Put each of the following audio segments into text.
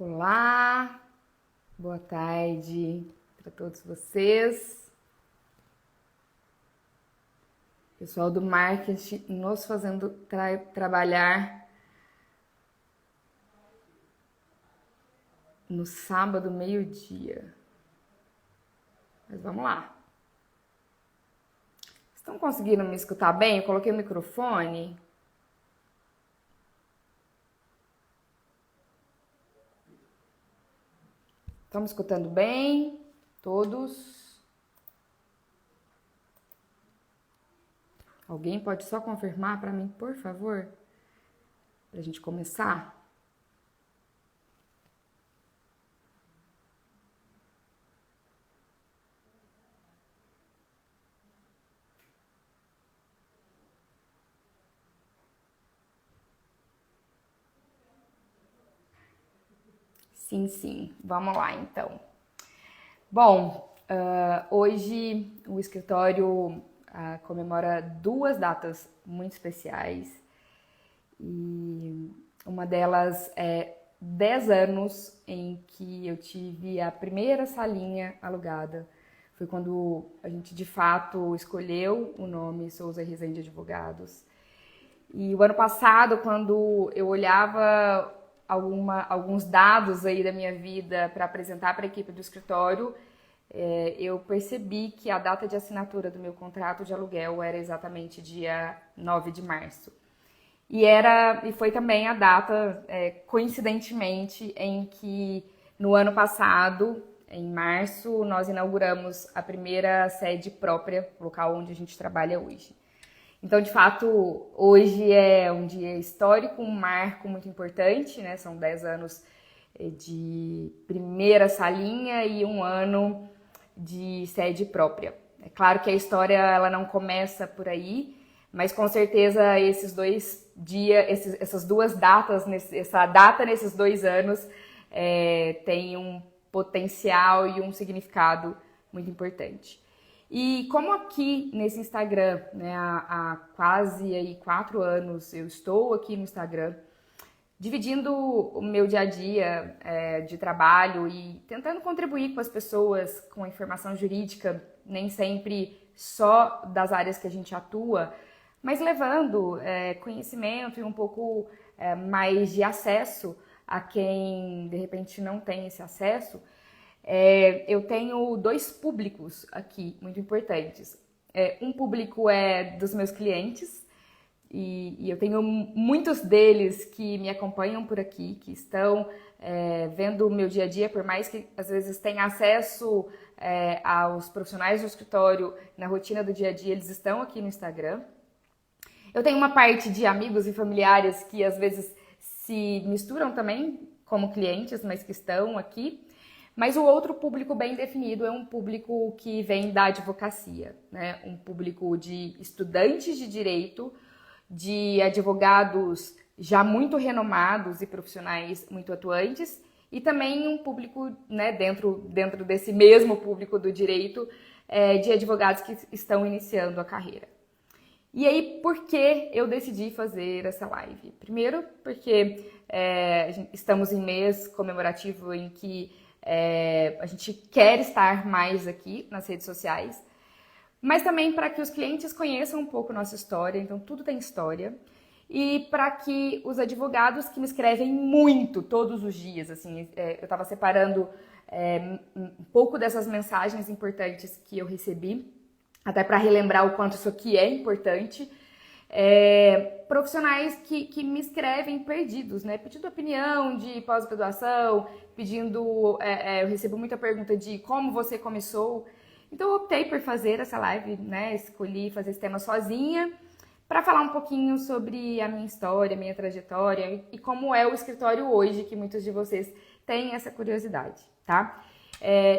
Olá, boa tarde para todos vocês. Pessoal do marketing nos fazendo trabalhar no sábado, meio-dia. Mas vamos lá. Estão conseguindo me escutar bem? Eu coloquei o microfone. Estão me escutando bem? Todos? Alguém pode só confirmar para mim, por favor? Para a gente começar? Sim. Vamos lá, então. Bom, hoje o escritório comemora duas datas muito especiais e uma delas é 10 anos em que eu tive a primeira salinha alugada. Foi quando a gente de fato escolheu o nome Souza Rezende Advogados. E o ano passado, quando eu olhava alguns dados aí da minha vida para apresentar para a equipe do escritório, eu percebi que a data de assinatura do meu contrato de aluguel era exatamente dia 9 de março. E foi também a data, coincidentemente, em que no ano passado, em março, nós inauguramos a primeira sede própria, local onde a gente trabalha hoje. Então, de fato, hoje é um dia histórico, um marco muito importante, né? São 10 anos de primeira salinha e um ano de sede própria. É claro que a história ela não começa por aí, mas com certeza esses dois dias, essas duas datas, essa data nesses 2 anos tem um potencial e um significado muito importante. E como aqui nesse Instagram, né, há quase aí 4 anos eu estou aqui no Instagram, dividindo o meu dia a dia de trabalho e tentando contribuir com as pessoas com a informação jurídica, nem sempre só das áreas que a gente atua, mas levando conhecimento e um pouco mais de acesso a quem de repente não tem esse acesso. Eu tenho 2 públicos aqui muito importantes. Um público é dos meus clientes, e eu tenho muitos deles que me acompanham por aqui, que estão vendo o meu dia a dia, por mais que às vezes tenham acesso aos profissionais do escritório na rotina do dia a dia, eles estão aqui no Instagram. Eu tenho uma parte de amigos e familiares que às vezes se misturam também como clientes, mas que estão aqui. Mas o outro público bem definido é um público que vem da advocacia, né? Um público de estudantes de direito, de advogados já muito renomados e profissionais muito atuantes, e também um público, né, dentro desse mesmo público do direito, de advogados que estão iniciando a carreira. E aí, por que eu decidi fazer essa live? Primeiro, porque estamos em mês comemorativo em que a gente quer estar mais aqui nas redes sociais, mas também para que os clientes conheçam um pouco nossa história, então tudo tem história, e para que os advogados que me escrevem muito todos os dias, assim, eu estava separando um pouco dessas mensagens importantes que eu recebi, até para relembrar o quanto isso aqui é importante, profissionais que me escrevem perdidos, né? Pedindo opinião de pós-graduação, eu recebo muita pergunta de como você começou. Então eu optei por fazer essa live, né? Escolhi fazer esse tema sozinha para falar um pouquinho sobre a minha história, a minha trajetória e como é o escritório hoje, que muitos de vocês têm essa curiosidade, tá?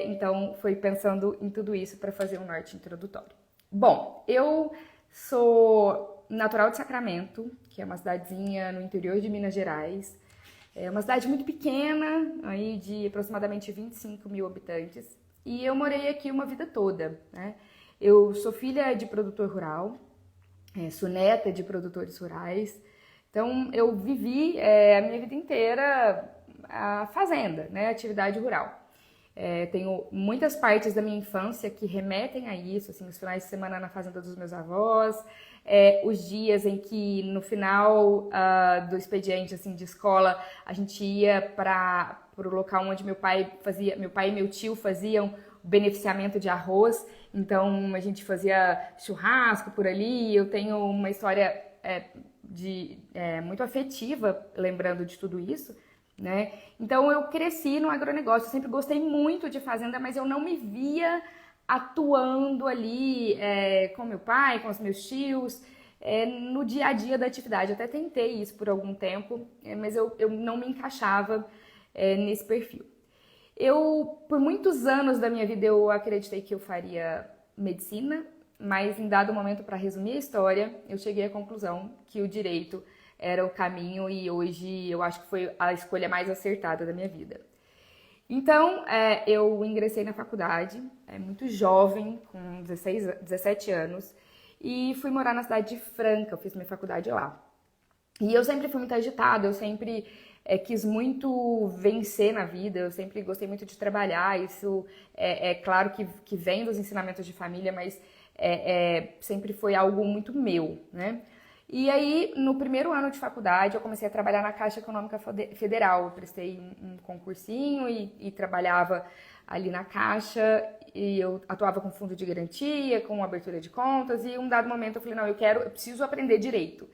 Então foi pensando em tudo isso para fazer um norte introdutório. Bom, eu sou natural de Sacramento, que é uma cidadezinha no interior de Minas Gerais. É uma cidade muito pequena, aí de aproximadamente 25 mil habitantes. E eu morei aqui uma vida toda, né? Eu sou filha de produtor rural, sou neta de produtores rurais. Então, eu vivi a minha vida inteira a fazenda, né, a atividade rural. Tenho muitas partes da minha infância que remetem a isso, assim, os finais de semana na fazenda dos meus avós, os dias em que no final do expediente assim, de escola a gente ia para o local onde meu pai e meu tio faziam o beneficiamento de arroz, então a gente fazia churrasco por ali. Eu tenho uma história muito afetiva lembrando de tudo isso, né? Então eu cresci no agronegócio, eu sempre gostei muito de fazenda, mas eu não me via atuando ali com meu pai, com os meus tios, no dia a dia da atividade. Eu até tentei isso por algum tempo, mas eu não me encaixava nesse perfil. Por muitos anos da minha vida, eu acreditei que eu faria medicina, mas em dado momento, para resumir a história, eu cheguei à conclusão que o direito era o caminho e hoje eu acho que foi a escolha mais acertada da minha vida. Então, eu ingressei na faculdade, muito jovem, com 17 anos, e fui morar na cidade de Franca, eu fiz minha faculdade lá. E eu sempre fui muito agitada, eu sempre quis muito vencer na vida, eu sempre gostei muito de trabalhar, isso claro que vem dos ensinamentos de família, mas sempre foi algo muito meu, né? E aí, no primeiro ano de faculdade, eu comecei a trabalhar na Caixa Econômica Federal. Eu prestei um concursinho e trabalhava ali na Caixa, e eu atuava com fundo de garantia, com abertura de contas, e em um dado momento eu falei, não, eu preciso aprender direito.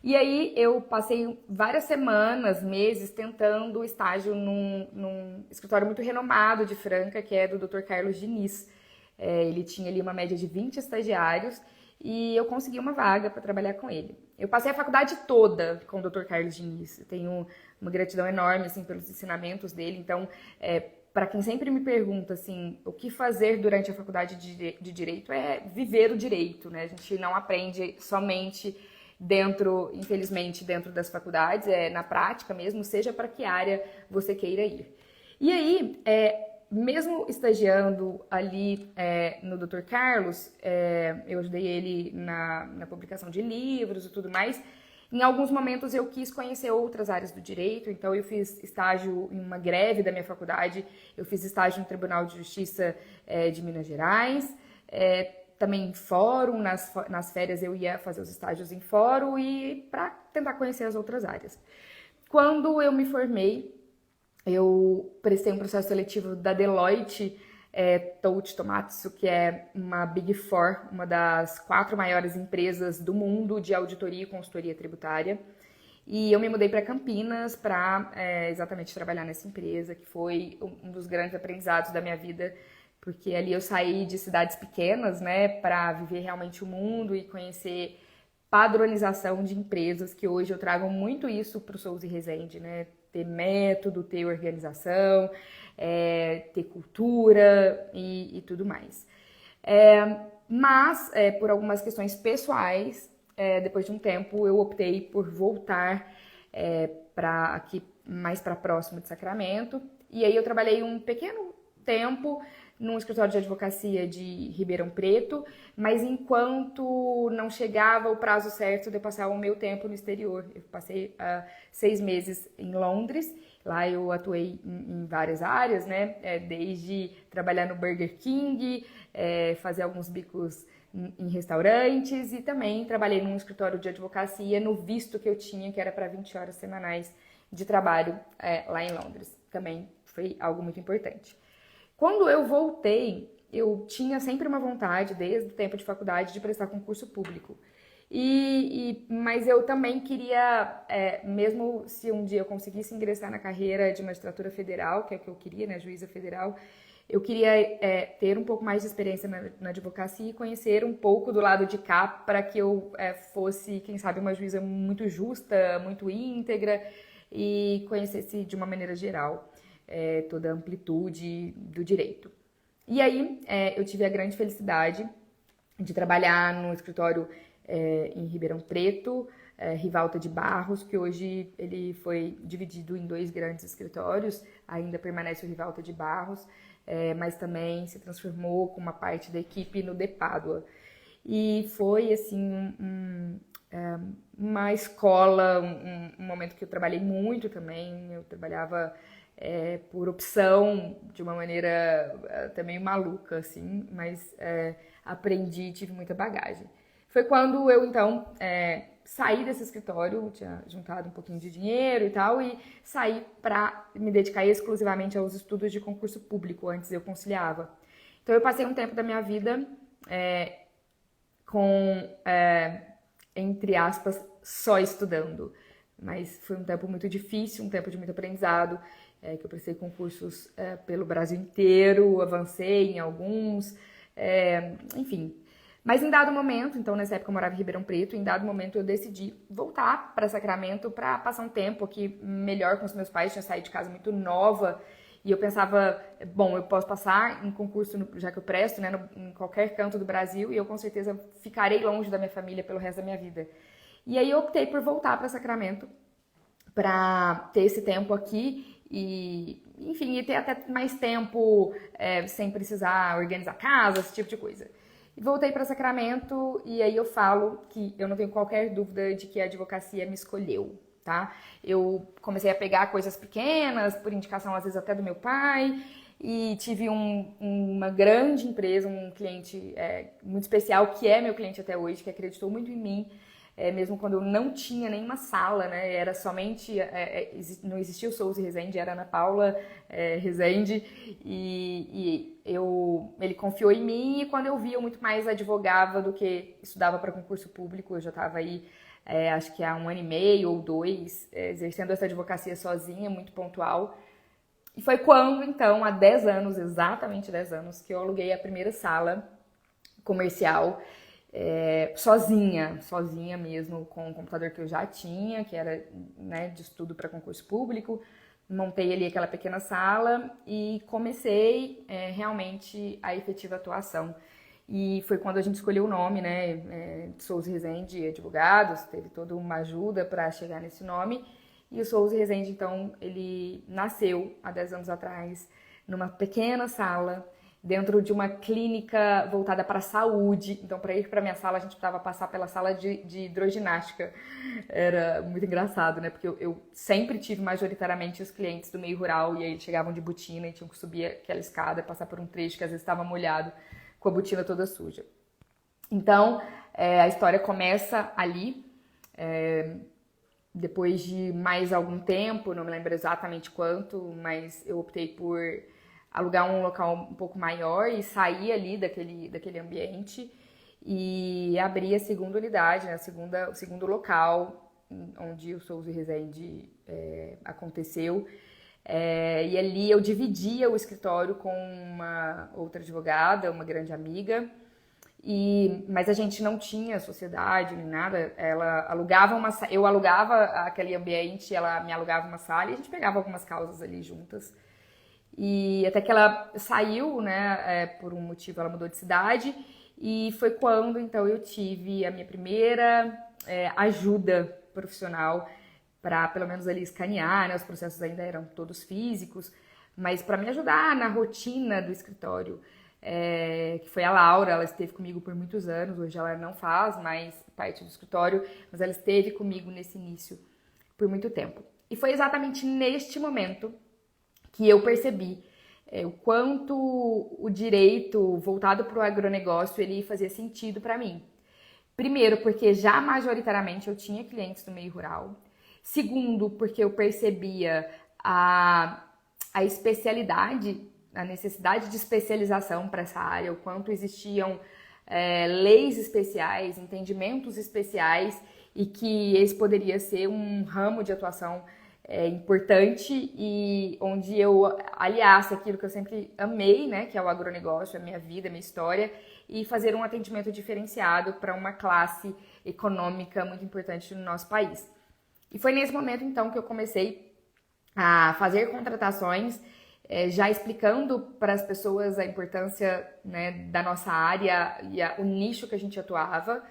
E aí eu passei várias semanas, meses, tentando estágio num escritório muito renomado de Franca, que é do Dr. Carlos Diniz. Ele tinha ali uma média de 20 estagiários, e eu consegui uma vaga para trabalhar com ele. Eu passei a faculdade toda com o Dr. Carlos Diniz. Eu tenho uma gratidão enorme assim, pelos ensinamentos dele. Então, para quem sempre me pergunta assim, o que fazer durante a faculdade de Direito é viver o direito, né? A gente não aprende somente infelizmente, dentro das faculdades, na prática mesmo, seja para que área você queira ir. E aí, mesmo estagiando ali no Dr. Carlos, eu ajudei ele na publicação de livros e tudo mais. Em alguns momentos eu quis conhecer outras áreas do direito, então eu fiz estágio em uma greve da minha faculdade, eu fiz estágio no Tribunal de Justiça de Minas Gerais, também em fórum, nas férias eu ia fazer os estágios em fórum e para tentar conhecer as outras áreas. Quando eu me formei, eu prestei um processo seletivo da Deloitte Touch Tohmatsu, que é uma Big Four, uma das 4 maiores empresas do mundo de auditoria e consultoria tributária. E eu me mudei para Campinas para exatamente trabalhar nessa empresa, que foi um dos grandes aprendizados da minha vida, porque ali eu saí de cidades pequenas, né, para viver realmente o mundo e conhecer padronização de empresas, que hoje eu trago muito isso para o Souza e Rezende, né? Ter método, ter organização, ter cultura e tudo mais. Mas, por algumas questões pessoais, depois de um tempo, eu optei por voltar para aqui mais para próximo de Sacramento. E aí eu trabalhei um pequeno tempo num escritório de advocacia de Ribeirão Preto, mas enquanto não chegava o prazo certo de eu passar o meu tempo no exterior. Eu passei 6 meses em Londres, lá eu atuei em várias áreas, né? Desde trabalhar no Burger King, fazer alguns bicos em restaurantes e também trabalhei num escritório de advocacia no visto que eu tinha, que era para 20 horas semanais de trabalho lá em Londres. Também foi algo muito importante. Quando eu voltei, eu tinha sempre uma vontade, desde o tempo de faculdade, de prestar concurso público. Mas eu também queria, mesmo se um dia eu conseguisse ingressar na carreira de magistratura federal, que é o que eu queria, né, juíza federal, eu queria ter um pouco mais de experiência na advocacia e conhecer um pouco do lado de cá para que eu fosse, quem sabe, uma juíza muito justa, muito íntegra e conhecesse de uma maneira geral toda a amplitude do direito. E aí eu tive a grande felicidade de trabalhar no escritório em Ribeirão Preto, Rivalta de Barros, que hoje ele foi dividido em 2 grandes escritórios, ainda permanece o Rivalta de Barros, mas também se transformou com uma parte da equipe no de Pádua. E foi, assim, uma escola, um momento que eu trabalhei muito também. Eu trabalhava por opção, de uma maneira até meio maluca, assim, mas aprendi, tive muita bagagem. Foi quando eu, então, saí desse escritório, tinha juntado um pouquinho de dinheiro e tal, e saí para me dedicar exclusivamente aos estudos de concurso público. Antes eu conciliava. Então eu passei um tempo da minha vida com, entre aspas, só estudando. Mas foi um tempo muito difícil, um tempo de muito aprendizado, que eu prestei concursos pelo Brasil inteiro, avancei em alguns, enfim. Mas em dado momento, então nessa época eu morava em Ribeirão Preto, em dado momento eu decidi voltar para Sacramento para passar um tempo aqui melhor com os meus pais. Eu tinha saído de casa muito nova e eu pensava, bom, eu posso passar em concurso, já que eu presto, né, em qualquer canto do Brasil, e eu com certeza ficarei longe da minha família pelo resto da minha vida. E aí eu optei por voltar para Sacramento para ter esse tempo aqui e, enfim, e ter até mais tempo sem precisar organizar casa, esse tipo de coisa. E voltei para Sacramento e aí eu falo que eu não tenho qualquer dúvida de que a advocacia me escolheu, tá? Eu comecei a pegar coisas pequenas, por indicação às vezes até do meu pai, e tive uma grande empresa, um cliente muito especial, que é meu cliente até hoje, que acreditou muito em mim, mesmo quando eu não tinha nenhuma sala, né? Era somente, não existia o Souza Rezende, era Ana Paula Rezende, e ele confiou em mim, e quando eu vi, eu muito mais advogava do que estudava para concurso público. Eu já estava aí, acho que há 1 ano e meio ou 2, exercendo essa advocacia sozinha, muito pontual. E foi quando, então, há 10 anos, exatamente 10 anos, que eu aluguei a primeira sala comercial, sozinha mesmo, com o computador que eu já tinha, que era, né, de estudo para concurso público. Montei ali aquela pequena sala e comecei realmente a efetiva atuação. E foi quando a gente escolheu o nome, né, Souza Rezende Advogados, teve toda uma ajuda para chegar nesse nome. E o Souza Rezende, então, ele nasceu há 10 anos atrás, numa pequena sala, dentro de uma clínica voltada para a saúde. Então, para ir para minha sala, a gente precisava passar pela sala de hidroginástica. Era muito engraçado, né? Porque eu sempre tive majoritariamente os clientes do meio rural, e aí eles chegavam de botina e tinham que subir aquela escada, passar por um trecho que às vezes estava molhado, com a botina toda suja. Então, a história começa ali. Depois de mais algum tempo, não me lembro exatamente quanto, mas eu optei por alugar um local um pouco maior e sair ali daquele ambiente e abrir a segunda unidade, né, o segundo local onde o Souza Rezende aconteceu. E ali eu dividia o escritório com uma outra advogada, uma grande amiga, mas a gente não tinha sociedade nem nada. Eu alugava aquele ambiente, ela me alugava uma sala e a gente pegava algumas causas ali juntas. E até que ela saiu, né, por um motivo, ela mudou de cidade, e foi quando, então, eu tive a minha primeira ajuda profissional para, pelo menos, ali escanear, né, os processos ainda eram todos físicos, mas para me ajudar na rotina do escritório, que foi a Laura. Ela esteve comigo por muitos anos, hoje ela não faz mais parte do escritório, mas ela esteve comigo nesse início por muito tempo. E foi exatamente neste momento que eu percebi o quanto o direito voltado para o agronegócio ele fazia sentido para mim. Primeiro, porque já majoritariamente eu tinha clientes do meio rural. Segundo, porque eu percebia a especialidade, a necessidade de especialização para essa área, o quanto existiam leis especiais, entendimentos especiais, e que esse poderia ser um ramo de atuação importante, e onde eu aliasse aquilo que eu sempre amei, né, que é o agronegócio, a minha vida, a minha história, e fazer um atendimento diferenciado para uma classe econômica muito importante no nosso país. E foi nesse momento, então, que eu comecei a fazer contratações, já explicando para as pessoas a importância, né, da nossa área e o nicho que a gente atuava.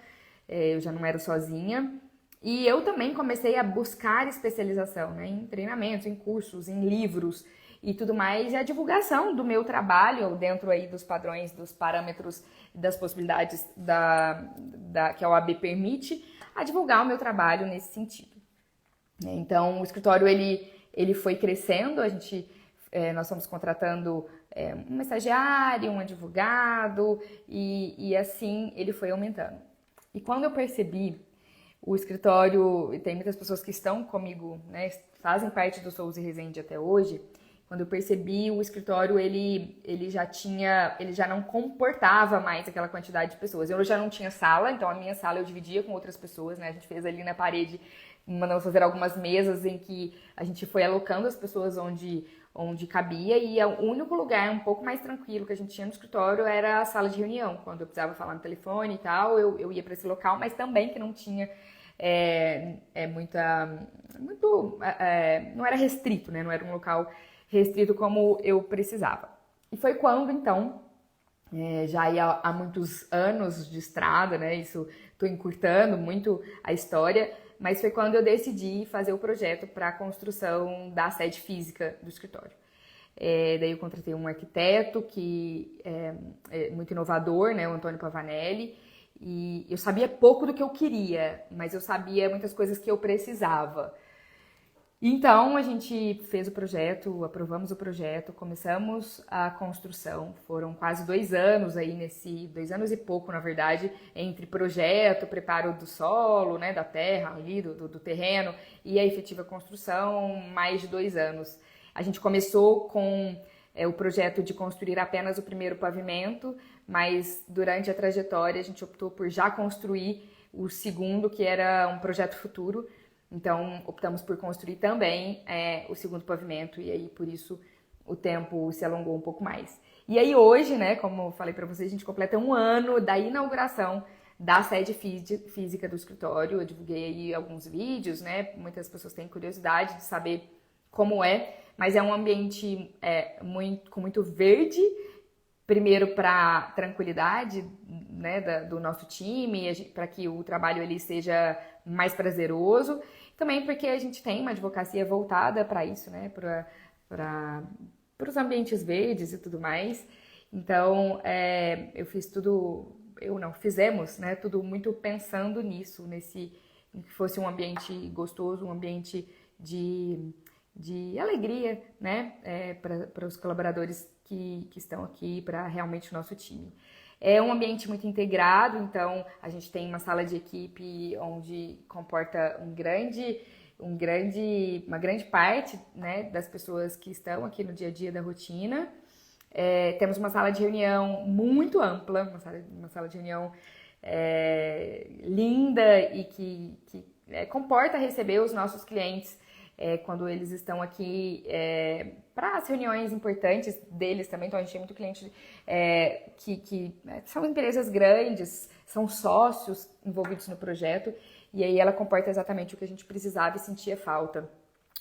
Eu já não era sozinha. E eu também comecei a buscar especialização, né, em treinamentos, em cursos, em livros e tudo mais, e a divulgação do meu trabalho dentro aí dos padrões, dos parâmetros, das possibilidades que a OAB permite, a divulgar o meu trabalho nesse sentido. Então, o escritório ele foi crescendo, nós estamos contratando uma estagiária, um advogado, e assim ele foi aumentando. E quando eu percebi, o escritório, e tem muitas pessoas que estão comigo, né, fazem parte do Souza e Resende até hoje, quando eu percebi, o escritório ele já não comportava mais aquela quantidade de pessoas. Eu já não tinha sala, então a minha sala eu dividia com outras pessoas, né? A gente fez ali na parede, mandamos fazer algumas mesas em que a gente foi alocando as pessoas onde cabia, e o único lugar um pouco mais tranquilo que a gente tinha no escritório era a sala de reunião. Quando eu precisava falar no telefone e tal, eu ia para esse local, mas também que não tinha não era restrito, né? Não era um local restrito como eu precisava. E foi quando, então, já há muitos anos de estrada, né? Isso, estou encurtando muito a história, mas foi quando eu decidi fazer o projeto para a construção da sede física do escritório. Daí eu contratei um arquiteto que é muito inovador, né? O Antônio Pavanelli, e eu sabia pouco do que eu queria, mas eu sabia muitas coisas que eu precisava. Então, a gente fez o projeto, aprovamos o projeto, começamos a construção. Foram quase 2 anos aí 2 anos e pouco, na verdade, entre projeto, preparo do solo, né, da terra ali, do terreno, e a efetiva construção, mais de 2 anos. A gente começou com o projeto de construir apenas o primeiro pavimento, mas durante a trajetória a gente optou por já construir o segundo, que era um projeto futuro. Então, optamos por construir também o segundo pavimento, e aí, por isso, o tempo se alongou um pouco mais. E aí, hoje, né, como eu falei para vocês, a gente completa 1 ano da inauguração da sede física do escritório. Eu divulguei aí alguns vídeos, né, muitas pessoas têm curiosidade de saber como mas é um ambiente com muito verde, primeiro para tranquilidade, né, do nosso time, para que o trabalho ele seja mais prazeroso, também porque a gente tem uma advocacia voltada para isso, né, para os ambientes verdes e tudo mais. Então, fizemos, né, tudo muito pensando nisso, que fosse um ambiente gostoso, um ambiente de alegria, né, para os colaboradores que estão aqui, para realmente o nosso time. É um ambiente muito integrado, então a gente tem uma sala de equipe onde comporta uma grande parte, né, das pessoas que estão aqui no dia a dia da rotina. Temos uma sala de reunião muito ampla, uma sala de reunião linda e que comporta receber os nossos clientes quando eles estão aqui para as reuniões importantes deles também. Então a gente tem muito cliente que são empresas grandes, são sócios envolvidos no projeto, e aí ela comporta exatamente o que a gente precisava e sentia falta.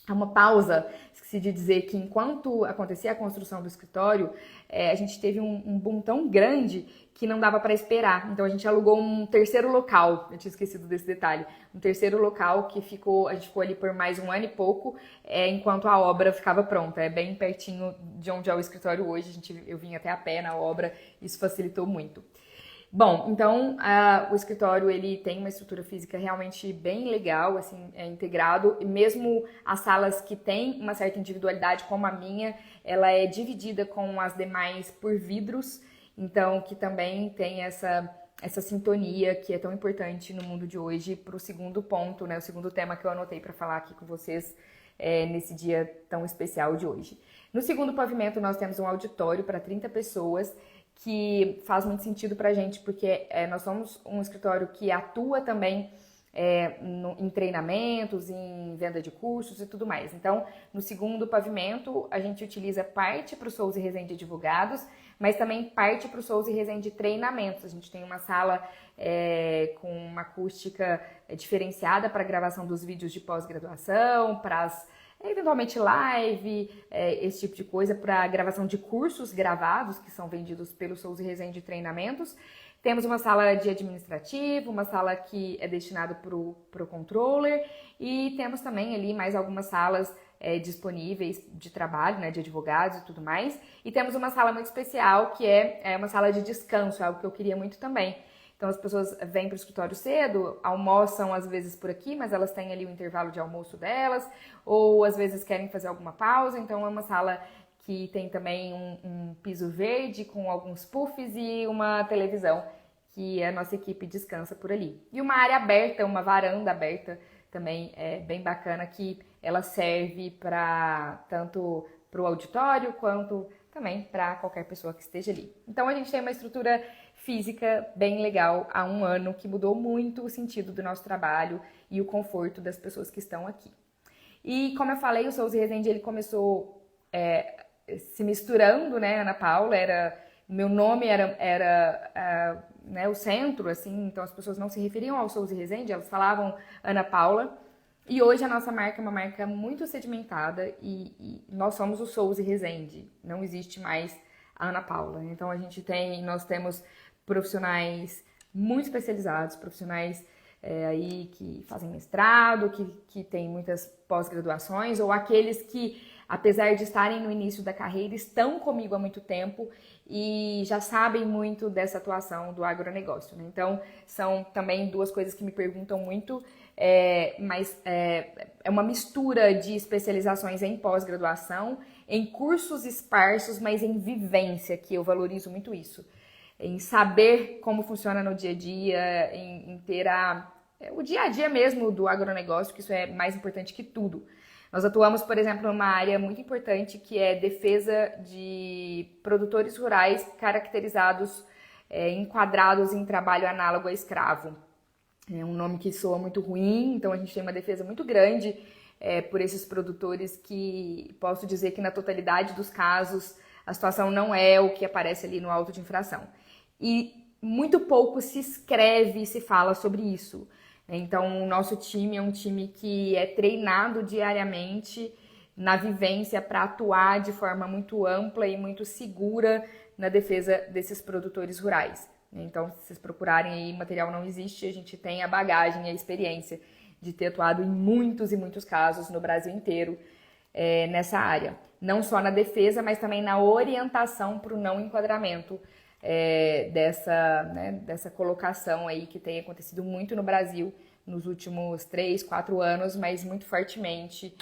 Uma pausa, esqueci de dizer que enquanto acontecia a construção do escritório, a gente teve um boom tão grande que não dava para esperar. Então a gente alugou um terceiro local, eu tinha esquecido desse detalhe, um terceiro local que a gente ficou ali por mais 1 ano e pouco, enquanto a obra ficava pronta. É bem pertinho de onde é o escritório hoje, eu vim até a pé na obra, isso facilitou muito. Bom, então o escritório ele tem uma estrutura física realmente bem legal, assim, integrado, e mesmo as salas que têm uma certa individualidade, como a minha, ela é dividida com as demais por vidros, então que também tem essa sintonia que é tão importante no mundo de hoje. Para o segundo ponto, né, o segundo tema que eu anotei para falar aqui com vocês nesse dia tão especial de hoje. No segundo pavimento nós temos um auditório para 30 pessoas, que faz muito sentido pra gente, porque nós somos um escritório que atua também em treinamentos, em venda de cursos e tudo mais. Então, no segundo pavimento, a gente utiliza parte para o Souza e Resende Advogados, mas também parte para o Souza e Resende Treinamentos. A gente tem uma sala com uma acústica diferenciada para a gravação dos vídeos de pós-graduação, para eventualmente live, esse tipo de coisa, para gravação de cursos gravados que são vendidos pelo Souza e Resende Treinamentos. Temos uma sala de administrativo, uma sala que é destinada para o controller, e temos também ali mais algumas salas disponíveis de trabalho, né, de advogados e tudo mais. E temos uma sala muito especial que é uma sala de descanso, algo que eu queria muito também, Então as pessoas vêm para o escritório cedo, almoçam às vezes por aqui, mas elas têm ali o intervalo de almoço delas, ou às vezes querem fazer alguma pausa, então é uma sala que tem também um piso verde com alguns puffs e uma televisão, que a nossa equipe descansa por ali. E uma área aberta, uma varanda aberta também é bem bacana, que ela serve para tanto para o auditório quanto também para qualquer pessoa que esteja ali. Então a gente tem uma estrutura física bem legal há um ano, que mudou muito o sentido do nosso trabalho e o conforto das pessoas que estão aqui. E como eu falei, o Souza Resende ele começou se misturando, né, Ana Paula, meu nome era né, o centro, assim, então as pessoas não se referiam ao Souza Resende, elas falavam Ana Paula. E hoje a nossa marca é uma marca muito sedimentada e nós somos o Souza Resende, não existe mais a Ana Paula. Então nós temos profissionais muito especializados, profissionais aí que fazem mestrado, que têm muitas pós-graduações, ou aqueles que, apesar de estarem no início da carreira, estão comigo há muito tempo e já sabem muito dessa atuação do agronegócio, né? Então, são também duas coisas que me perguntam muito, mas é uma mistura de especializações em pós-graduação, em cursos esparsos, mas em vivência, que eu valorizo muito isso. Em saber como funciona no dia a dia, em ter o dia a dia mesmo do agronegócio, que isso é mais importante que tudo. Nós atuamos, por exemplo, numa área muito importante que é defesa de produtores rurais caracterizados, enquadrados em trabalho análogo a escravo. É um nome que soa muito ruim, então a gente tem uma defesa muito grande por esses produtores, que posso dizer que na totalidade dos casos a situação não é o que aparece ali no auto de infração. E muito pouco se escreve e se fala sobre isso. Então, o nosso time é um time que é treinado diariamente na vivência para atuar de forma muito ampla e muito segura na defesa desses produtores rurais. Então, se vocês procurarem aí, material não existe, a gente tem a bagagem e a experiência de ter atuado em muitos e muitos casos no Brasil inteiro nessa área. Não só na defesa, mas também na orientação para o não enquadramento dessa colocação aí que tem acontecido muito no Brasil nos últimos 3, 4 anos, mas muito fortemente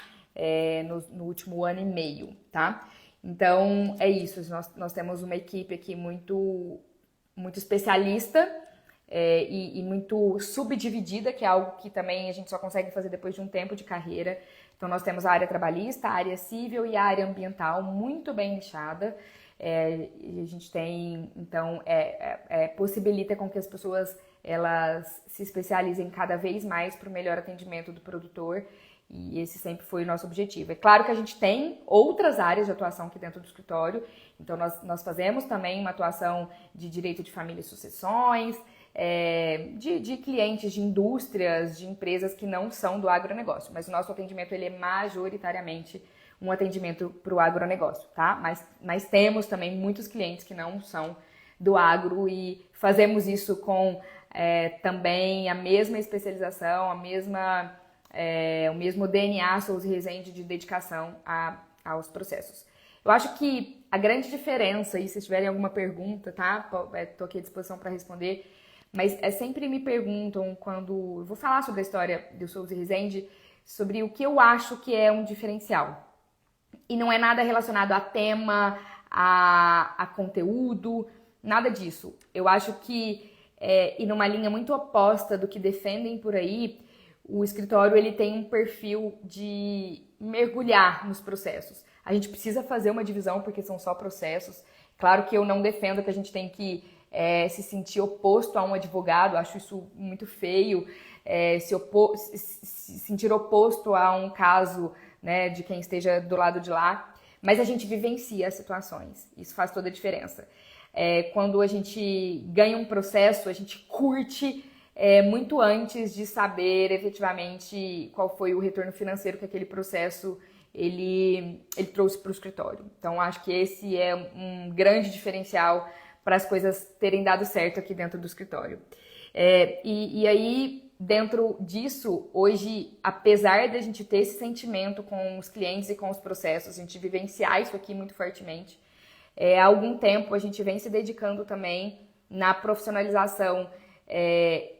no último ano e meio, tá? Então, é isso. Nós temos uma equipe aqui muito especialista e muito subdividida, que é algo que também a gente só consegue fazer depois de um tempo de carreira. Então, nós temos a área trabalhista, a área civil e a área ambiental muito bem lixada. E a gente tem, então, possibilita com que as pessoas elas se especializem cada vez mais para o melhor atendimento do produtor, e esse sempre foi o nosso objetivo. É claro que a gente tem outras áreas de atuação aqui dentro do escritório, então nós fazemos também uma atuação de direito de família e sucessões, de clientes de indústrias, de empresas que não são do agronegócio, mas o nosso atendimento ele é majoritariamente um atendimento para o agronegócio, tá? Mas temos também muitos clientes que não são do agro e fazemos isso com também a mesma especialização, o mesmo DNA Souza Resende de dedicação aos processos. Eu acho que a grande diferença, e se tiverem alguma pergunta, tá? Estou aqui à disposição para responder, mas sempre me perguntam quando eu vou falar sobre a história do Souza Resende, sobre o que eu acho que é um diferencial. E não é nada relacionado a tema, a conteúdo, nada disso. Eu acho que, e numa linha muito oposta do que defendem por aí, o escritório ele tem um perfil de mergulhar nos processos. A gente precisa fazer uma divisão porque são só processos. Claro que eu não defendo que a gente tem que se sentir oposto a um advogado, acho isso muito feio, se sentir oposto a um caso, né, de quem esteja do lado de lá, mas a gente vivencia as situações, isso faz toda a diferença. Quando a gente ganha um processo, a gente curte muito antes de saber efetivamente qual foi o retorno financeiro que aquele processo ele trouxe para o escritório. Então, acho que esse é um grande diferencial para as coisas terem dado certo aqui dentro do escritório. E aí, dentro disso, hoje, apesar de a gente ter esse sentimento com os clientes e com os processos, a gente vivenciar isso aqui muito fortemente, há algum tempo a gente vem se dedicando também na profissionalização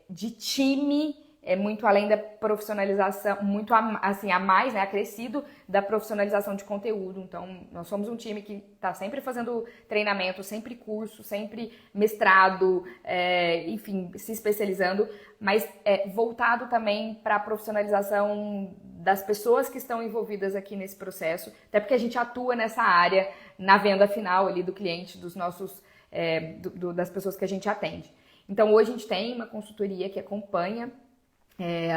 de time, muito além da profissionalização, muito assim, a mais, né, acrescido da profissionalização de conteúdo. Então, nós somos um time que está sempre fazendo treinamento, sempre curso, sempre mestrado, enfim, se especializando, mas voltado também para a profissionalização das pessoas que estão envolvidas aqui nesse processo, até porque a gente atua nessa área, na venda final ali do cliente, dos nossos, das pessoas que a gente atende. Então, hoje a gente tem uma consultoria que acompanha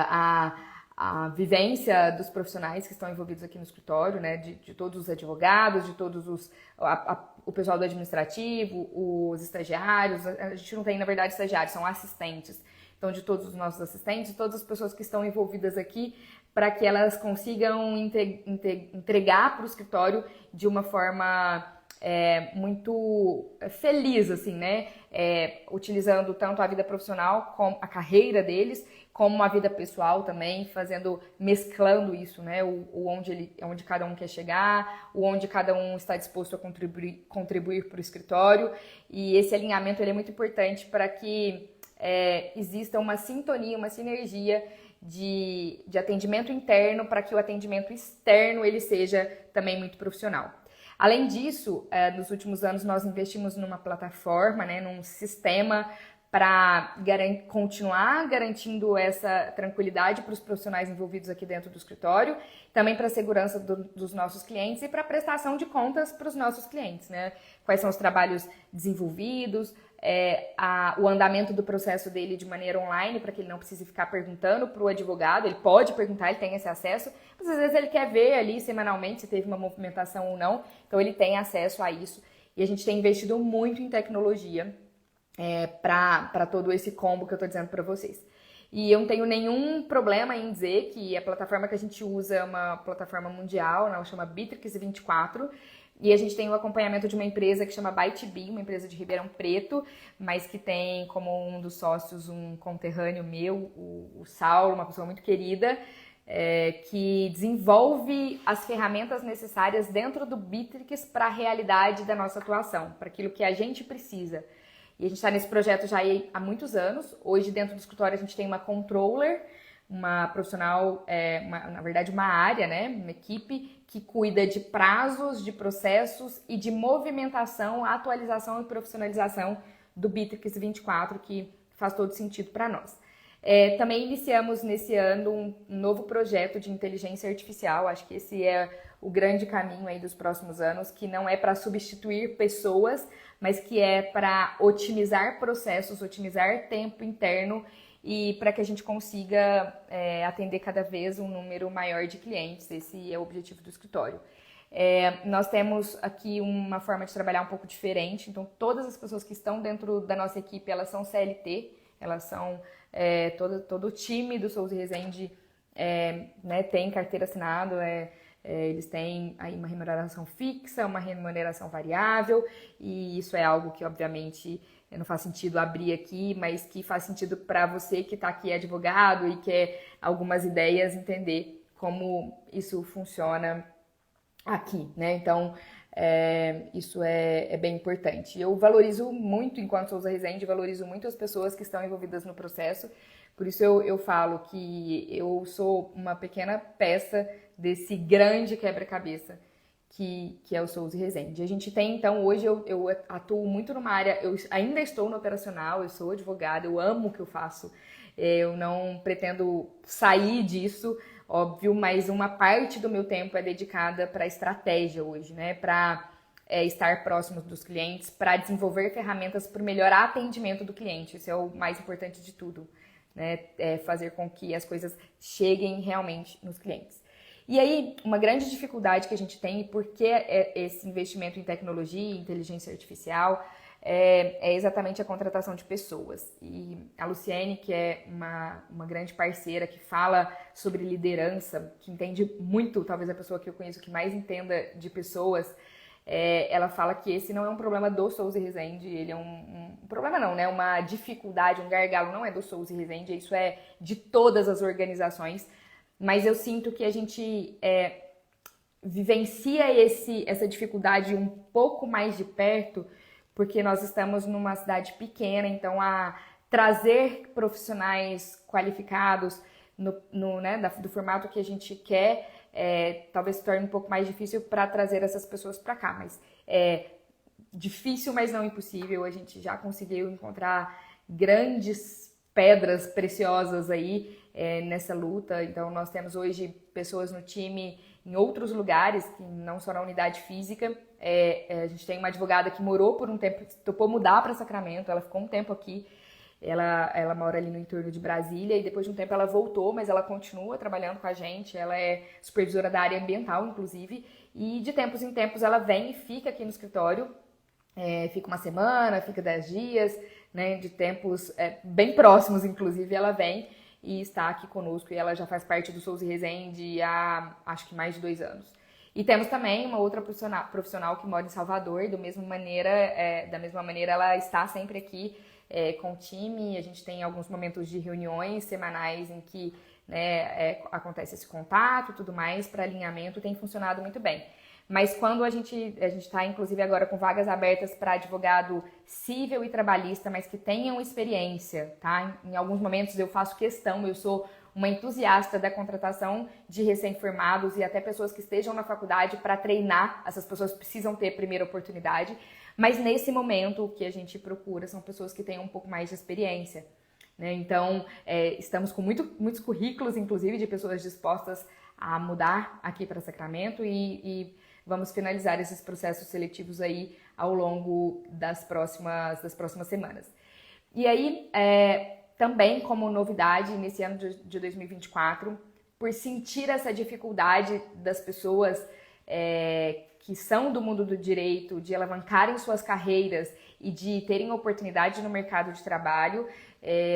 a vivência dos profissionais que estão envolvidos aqui no escritório, né, de todos os advogados, de todos o pessoal do administrativo, os estagiários. A gente não tem, na verdade, estagiários, são assistentes. Então, de todos os nossos assistentes, todas as pessoas que estão envolvidas aqui, para que elas consigam entregar para o escritório de uma forma muito feliz, assim, né? Utilizando tanto a vida profissional como a carreira deles, como a vida pessoal também, mesclando isso, né? Onde cada um quer chegar, onde cada um está disposto a contribuir para o escritório. E esse alinhamento ele é muito importante para que exista uma sintonia, uma sinergia de atendimento interno, para que o atendimento externo ele seja também muito profissional. Além disso, nos últimos anos nós investimos numa plataforma, né, num sistema para continuar garantindo essa tranquilidade para os profissionais envolvidos aqui dentro do escritório, também para a segurança dos nossos clientes e para a prestação de contas para os nossos clientes, né? Quais são os trabalhos desenvolvidos, o andamento do processo dele de maneira online, para que ele não precise ficar perguntando para o advogado. Ele pode perguntar, ele tem esse acesso, mas às vezes ele quer ver ali semanalmente se teve uma movimentação ou não, então ele tem acesso a isso. E a gente tem investido muito em tecnologia para todo esse combo que eu estou dizendo para vocês. E eu não tenho nenhum problema em dizer que a plataforma que a gente usa é uma plataforma mundial, ela chama Bitrix 24, e a gente tem o acompanhamento de uma empresa que chama ByteBee, uma empresa de Ribeirão Preto, mas que tem como um dos sócios um conterrâneo meu, o Saulo, uma pessoa muito querida, que desenvolve as ferramentas necessárias dentro do Bitrix para a realidade da nossa atuação, para aquilo que a gente precisa. E a gente está nesse projeto já há muitos anos. Hoje, dentro do escritório, a gente tem uma controller, uma profissional, na verdade, uma área, né? Uma equipe que cuida de prazos, de processos e de movimentação, atualização e profissionalização do Bitrix 24, que faz todo sentido para nós. Também iniciamos nesse ano um novo projeto de inteligência artificial. Acho que esse é o grande caminho aí dos próximos anos, que não é para substituir pessoas, mas que é para otimizar processos, otimizar tempo interno e para que a gente consiga atender cada vez um número maior de clientes. Esse é o objetivo do escritório. Nós temos aqui uma forma de trabalhar um pouco diferente, então todas as pessoas que estão dentro da nossa equipe, elas são CLT, elas são todo o time do Souza Rezende né, tem carteira assinada, eles têm aí uma remuneração fixa, uma remuneração variável, e isso é algo que, obviamente, não faz sentido abrir aqui, mas que faz sentido para você que está aqui advogado e quer algumas ideias, entender como isso funciona aqui, né? Então, isso é bem importante. Eu valorizo muito, enquanto Souza Rezende, valorizo muito as pessoas que estão envolvidas no processo, por isso eu falo que eu sou uma pequena peça desse grande quebra-cabeça que é o Souza Rezende. A gente tem, então, hoje eu atuo muito numa área, eu ainda estou no operacional, eu sou advogada, eu amo o que eu faço, eu não pretendo sair disso, óbvio, mas uma parte do meu tempo é dedicada para estratégia hoje, né? Para estar próximo dos clientes, para desenvolver ferramentas para melhorar o atendimento do cliente. Isso é o mais importante de tudo, né? Fazer com que as coisas cheguem realmente nos clientes. E aí, uma grande dificuldade que a gente tem, e por que esse investimento em tecnologia e inteligência artificial, é exatamente a contratação de pessoas. E a Luciene, que é uma grande parceira, que fala sobre liderança, que entende muito, talvez a pessoa que eu conheço que mais entenda de pessoas, ela fala que esse não é um problema do Souza Rezende, ele é um problema não, né? Uma dificuldade, um gargalo, não é do Souza Rezende, isso é de todas as organizações, mas eu sinto que a gente vivencia essa dificuldade um pouco mais de perto, porque nós estamos numa cidade pequena, então trazer profissionais qualificados né, do formato que a gente quer, talvez se torne um pouco mais difícil para trazer essas pessoas para cá, mas é difícil, mas não impossível. A gente já conseguiu encontrar grandes pedras preciosas aí nessa luta. Então nós temos hoje pessoas no time em outros lugares, que não só na unidade física. A gente tem uma advogada que morou por um tempo, topou mudar para Sacramento, ela ficou um tempo aqui. Ela mora ali no entorno de Brasília e depois de um tempo ela voltou, mas ela continua trabalhando com a gente. Ela é supervisora da área ambiental, inclusive, e de tempos em tempos ela vem e fica aqui no escritório. Fica uma semana, fica 10 dias, né, de tempos bem próximos, inclusive, ela vem e está aqui conosco. E ela já faz parte do Souza Rezende há, acho que mais de 2 anos. E temos também uma outra profissional que mora em Salvador, da mesma maneira ela está sempre aqui com o time. A gente tem alguns momentos de reuniões semanais em que, né, acontece esse contato e tudo mais para alinhamento, tem funcionado muito bem. Mas quando a gente está, inclusive, agora com vagas abertas para advogado civil e trabalhista, mas que tenham experiência, tá? Em alguns momentos eu faço questão, eu sou uma entusiasta da contratação de recém-formados e até pessoas que estejam na faculdade para treinar. Essas pessoas precisam ter primeira oportunidade, mas nesse momento o que a gente procura são pessoas que tenham um pouco mais de experiência, né? Então, estamos com muitos currículos, inclusive, de pessoas dispostas a mudar aqui para Sacramento e vamos finalizar esses processos seletivos aí ao longo das próximas semanas. E aí, também como novidade nesse ano de 2024, por sentir essa dificuldade das pessoas que são do mundo do direito de alavancarem suas carreiras e de terem oportunidade no mercado de trabalho,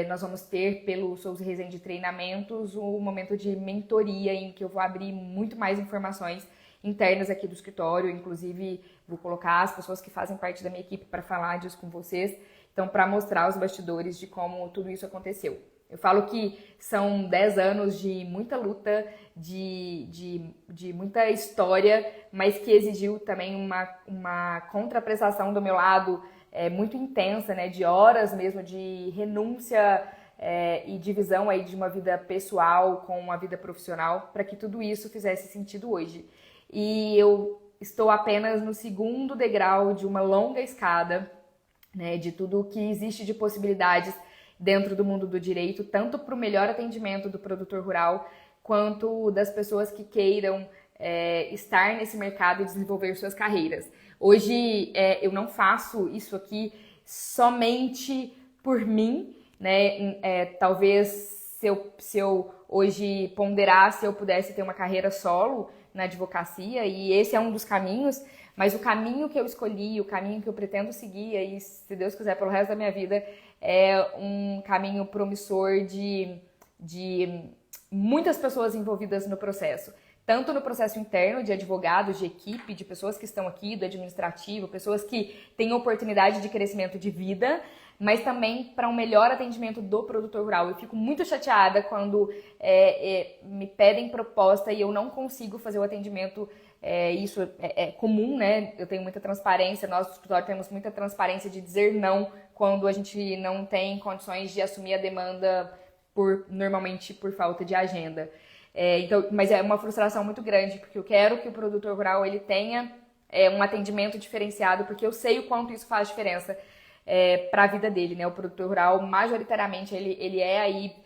nós vamos ter pelo Souza Rezende Treinamentos um momento de mentoria em que eu vou abrir muito mais informações internas aqui do escritório. Inclusive vou colocar as pessoas que fazem parte da minha equipe para falar disso com vocês, então para mostrar os bastidores de como tudo isso aconteceu. Eu falo que são 10 anos de muita luta, de muita história, mas que exigiu também uma contraprestação do meu lado muito intensa, né, de horas mesmo de renúncia e divisão aí de uma vida pessoal com uma vida profissional para que tudo isso fizesse sentido hoje. E eu estou apenas no segundo degrau de uma longa escada, né, de tudo o que existe de possibilidades dentro do mundo do direito, tanto para o melhor atendimento do produtor rural, quanto das pessoas que queiram estar nesse mercado e desenvolver suas carreiras. Hoje eu não faço isso aqui somente por mim, né? Talvez se eu hoje ponderasse, eu pudesse ter uma carreira solo na advocacia, e esse é um dos caminhos, mas o caminho que eu escolhi, o caminho que eu pretendo seguir, e se Deus quiser, pelo resto da minha vida, é um caminho promissor de muitas pessoas envolvidas no processo. Tanto no processo interno de advogados, de equipe, de pessoas que estão aqui, do administrativo, pessoas que têm oportunidade de crescimento de vida, mas também para um melhor atendimento do produtor rural. Eu fico muito chateada quando me pedem proposta e eu não consigo fazer o atendimento. Isso é comum, né? Eu tenho muita transparência, nós do escritório temos muita transparência de dizer não quando a gente não tem condições de assumir a demanda normalmente por falta de agenda. Então, mas é uma frustração muito grande, porque eu quero que o produtor rural ele tenha um atendimento diferenciado, porque eu sei o quanto isso faz diferença para a vida dele, né? O produtor rural, majoritariamente, ele é aí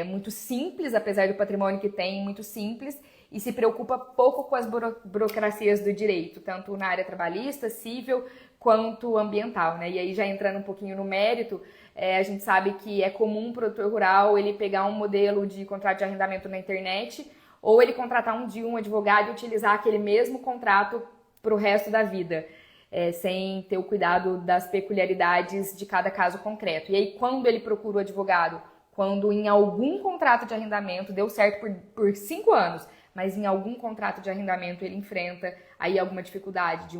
muito simples, apesar do patrimônio que tem, muito simples, e se preocupa pouco com as burocracias do direito, tanto na área trabalhista, civil, quanto ambiental, né? E aí, já entrando um pouquinho no mérito, a gente sabe que é comum o produtor rural ele pegar um modelo de contrato de arrendamento na internet, ou ele contratar um advogado e utilizar aquele mesmo contrato para o resto da vida, sem ter o cuidado das peculiaridades de cada caso concreto. E aí, quando ele procura o advogado, quando em algum contrato de arrendamento deu certo por 5 anos, mas em algum contrato de arrendamento ele enfrenta aí alguma dificuldade de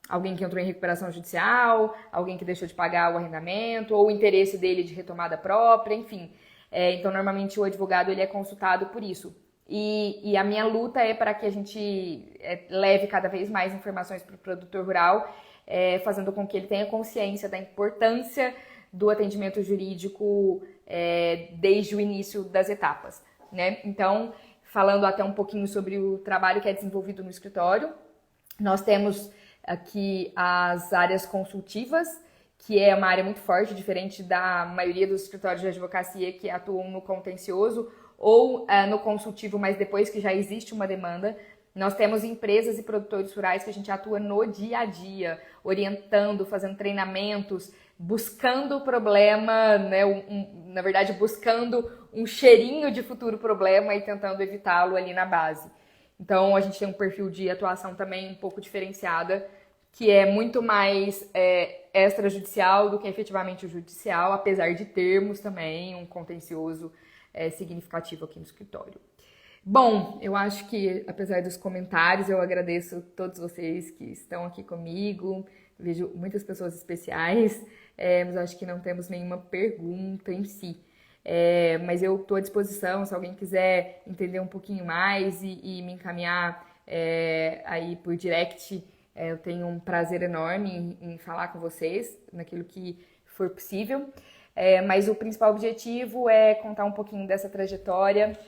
alguém que entrou em recuperação judicial, alguém que deixou de pagar o arrendamento, ou o interesse dele de retomada própria, enfim. Então, normalmente, o advogado ele é consultado por isso. E a minha luta é para que a gente leve cada vez mais informações para o produtor rural, fazendo com que ele tenha consciência da importância do atendimento jurídico desde o início das etapas, né? Então, falando até um pouquinho sobre o trabalho que é desenvolvido no escritório, nós temos aqui as áreas consultivas, que é uma área muito forte, diferente da maioria dos escritórios de advocacia que atuam no contencioso ou no consultivo, mas depois que já existe uma demanda. Nós temos empresas e produtores rurais que a gente atua no dia a dia, orientando, fazendo treinamentos, buscando o problema, né? Na verdade, buscando um cheirinho de futuro problema e tentando evitá-lo ali na base. Então, a gente tem um perfil de atuação também um pouco diferenciada, que é muito mais extrajudicial do que efetivamente o judicial, apesar de termos também um contencioso significativo aqui no escritório. Bom, eu acho que, apesar dos comentários, eu agradeço a todos vocês que estão aqui comigo. Vejo muitas pessoas especiais, mas acho que não temos nenhuma pergunta em si. Mas eu estou à disposição, se alguém quiser entender um pouquinho mais e me encaminhar aí por direct, eu tenho um prazer enorme em falar com vocês, naquilo que for possível. Mas o principal objetivo é contar um pouquinho dessa trajetória,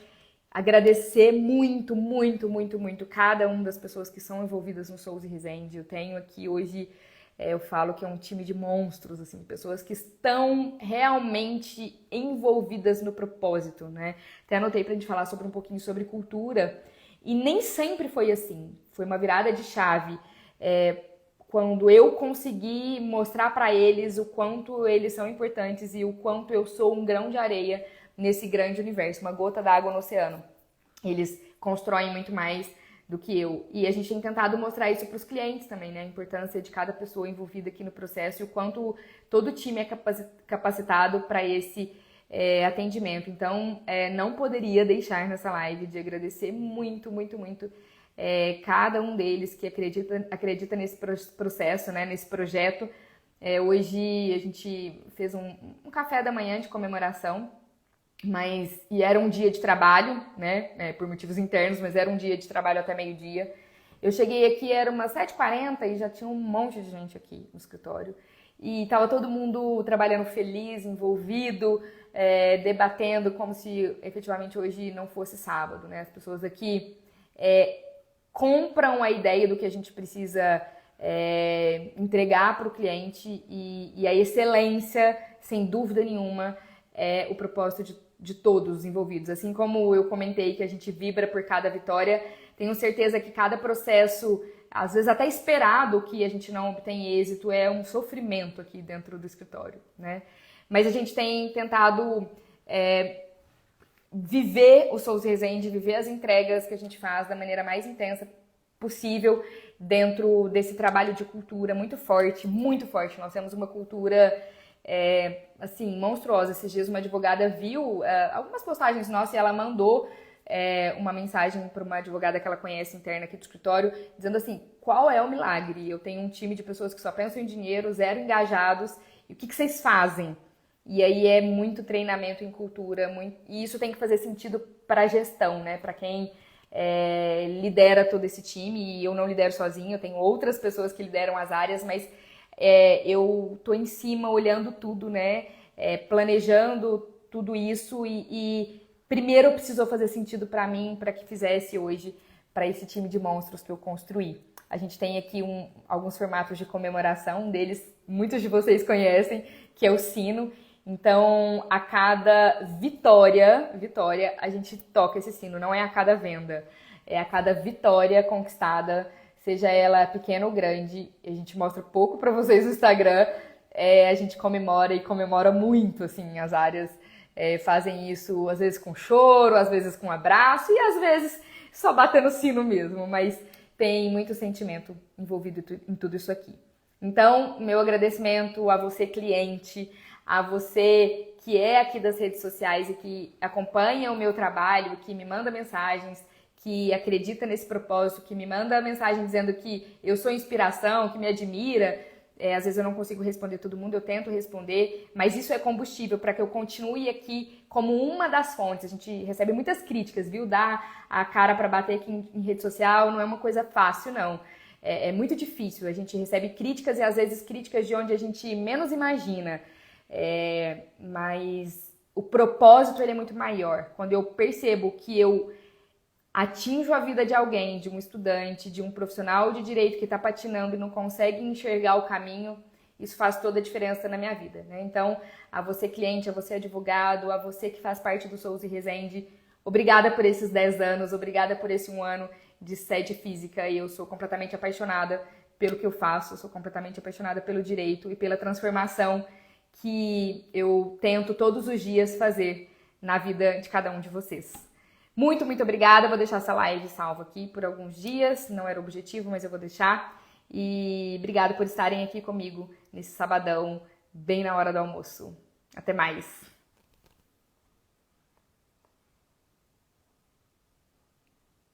agradecer muito, muito, muito, muito cada uma das pessoas que são envolvidas no Souza e Rezende. Eu tenho aqui hoje, eu falo que é um time de monstros, assim, pessoas que estão realmente envolvidas no propósito, né? Até anotei pra gente falar sobre um pouquinho sobre cultura, e nem sempre foi assim. Foi uma virada de chave. Quando eu consegui mostrar para eles o quanto eles são importantes e o quanto eu sou um grão de areia nesse grande universo, uma gota d'água no oceano. Eles constroem muito mais do que eu. E a gente tem tentado mostrar isso para os clientes também, né? A importância de cada pessoa envolvida aqui no processo e o quanto todo o time é capacitado para esse atendimento. Então, não poderia deixar nessa live de agradecer muito, muito, muito cada um deles que acredita nesse processo, né? Nesse projeto. Hoje a gente fez um café da manhã de comemoração, e era um dia de trabalho, né, por motivos internos, mas era um dia de trabalho até meio-dia. Eu cheguei aqui, era umas 7h40 e já tinha um monte de gente aqui no escritório. E tava todo mundo trabalhando feliz, envolvido, debatendo como se efetivamente hoje não fosse sábado, né? As pessoas aqui compram a ideia do que a gente precisa entregar para o cliente e a excelência, sem dúvida nenhuma, é o propósito de todos os envolvidos. Assim como eu comentei que a gente vibra por cada vitória, tenho certeza que cada processo, às vezes até esperado que a gente não obtenha êxito, é um sofrimento aqui dentro do escritório, né? Mas a gente tem tentado viver o Souza Rezende, viver as entregas que a gente faz da maneira mais intensa possível dentro desse trabalho de cultura muito forte, muito forte. Nós temos uma cultura assim, monstruosa. Esses dias uma advogada viu algumas postagens nossas e ela mandou uma mensagem para uma advogada que ela conhece interna aqui do escritório, dizendo assim, qual é o milagre? Eu tenho um time de pessoas que só pensam em dinheiro, zero engajados, e o que vocês fazem? E aí é muito treinamento em cultura, e isso tem que fazer sentido para a gestão, né? Para quem lidera todo esse time, e eu não lidero sozinha, eu tenho outras pessoas que lideram as áreas, mas eu tô em cima olhando tudo, né? Planejando tudo isso e primeiro precisou fazer sentido para mim, para que fizesse hoje, para esse time de monstros que eu construí. A gente tem aqui alguns formatos de comemoração, um deles muitos de vocês conhecem, que é o sino. Então, a cada vitória, a gente toca esse sino, não é a cada venda, é a cada vitória conquistada, seja ela pequena ou grande. A gente mostra pouco para vocês no Instagram, a gente comemora e comemora muito, assim, as áreas fazem isso às vezes com choro, às vezes com abraço e às vezes só batendo sino mesmo, mas tem muito sentimento envolvido em tudo isso aqui. Então, meu agradecimento a você, cliente, a você que é aqui das redes sociais e que acompanha o meu trabalho, que me manda mensagens, que acredita nesse propósito, que me manda mensagem dizendo que eu sou inspiração, que me admira. Às vezes eu não consigo responder todo mundo, eu tento responder, mas isso é combustível para que eu continue aqui como uma das fontes. A gente recebe muitas críticas, viu? Dar a cara para bater aqui em rede social não é uma coisa fácil, não. É muito difícil. A gente recebe críticas e às vezes críticas de onde a gente menos imagina. Mas o propósito ele é muito maior. Quando eu percebo que eu atinjo a vida de alguém, de um estudante, de um profissional de direito que está patinando e não consegue enxergar o caminho, isso faz toda a diferença na minha vida, né? Então, a você cliente, a você advogado, a você que faz parte do Souza e Resende, obrigada por esses 10 anos, obrigada por esse 1 ano de sede física, e eu sou completamente apaixonada pelo que eu faço, eu sou completamente apaixonada pelo direito e pela transformação que eu tento todos os dias fazer na vida de cada um de vocês. Muito, muito obrigada. Vou deixar essa live salva aqui por alguns dias. Não era o objetivo, mas eu vou deixar. E obrigada por estarem aqui comigo nesse sabadão, bem na hora do almoço. Até mais!